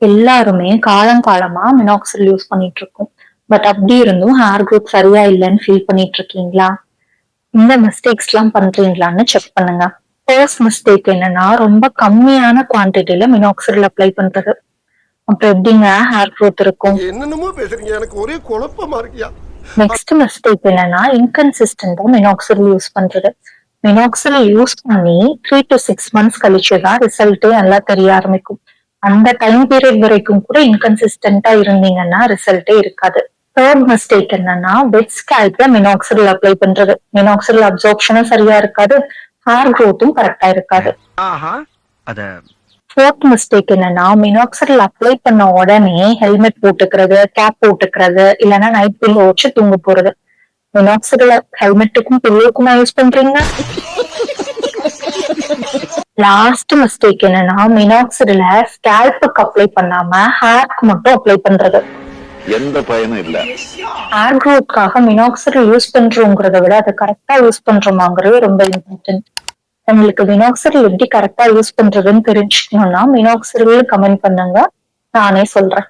எல்லாருமே காலங்காலமா மினாக்சில் யூஸ் பண்ணிட்டு இருக்கோம். பட் அப்படி இருந்தும் ஹேர் குரோத் சரியா இல்லைன்னு ஃபீல் பண்ணிட்டு இருக்கீங்களா? இந்த மிஸ்டேக்ஸ் எல்லாம் பண்றீங்களான்னு செக் பண்ணுங்க. ஃபர்ஸ்ட் மிஸ்டேக் என்னன்னா ரொம்ப கம்மியான குவான்டிட்டில மினாக்சில் அப்ளை பண்றது. அப்புறம் எப்படிங்க ஹேர் குரோத் இருக்கும்? என்னென்னமோ பேசுறீங்க, எனக்கு ஒரே குழப்பமா இருக்கியா. நெக்ஸ்ட் மிஸ்டேக் என்னன்னா இன்கன்சிஸ்டன்டா மினாக்சில் யூஸ் பண்றது. மினாக்சில் யூஸ் பண்ணி 3 to 6 மந்த்ஸ் கழிச்சுதான் ரிசல்ட்டே நல்லா தெரிய ஆரம்பிக்கும். அந்த டைம் பீரியட் வரைக்கும் கூட இன்கன்சிஸ்டன்டா இருந்தீங்கன்னா ரிசல்ட்டே இருக்காது. தேர்ட் மிஸ்டேக் என்னன்னா வெட் ஸ்கேல்ப்ல மினாக்சில் அப்ளை பண்றது. மினாக்சில் அப்சார்ப்ஷனும் சரியா இருக்காது, ஹேர் குரோத்தும் கரெக்டா இருக்காது. ஃபோர்த் மிஸ்டேக் என்னன்னா மினாக்சில் அப்ளை பண்ண உடனே ஹெல்மெட் போட்டுக்கிறது, கேப் போட்டுக்கிறது, இல்லைன்னா நைட் பில்லோ வச்சு தூங்க போறது. மினாக்சில் ஹெல்மெட்டுக்கும் பில்லோக்குமா யூஸ் பண்றீங்க? லாஸ்ட் மிஸ்டேக் என்னன்னா மினாக்சில ஸ்கேல்புக்கு அப்ளை பண்ணாம ஹேர்க்கு மட்டும் அப்ளை பண்றது. எந்த பயனும் இல்ல. ஹேர் குரோத்காக மினாக்சில் யூஸ் பண்றோங்கிறத விட அதை கரெக்டா யூஸ் பண்றோமாங்கிறது ரொம்ப இம்பார்ட்டன்ட். உங்களுக்கு மினாக்சில் எப்படி கரெக்டா யூஸ் பண்றதுன்னு தெரிஞ்சுக்கணும்னா மினாக்சில் கமெண்ட் பண்ணுங்க, நானே சொல்றேன்.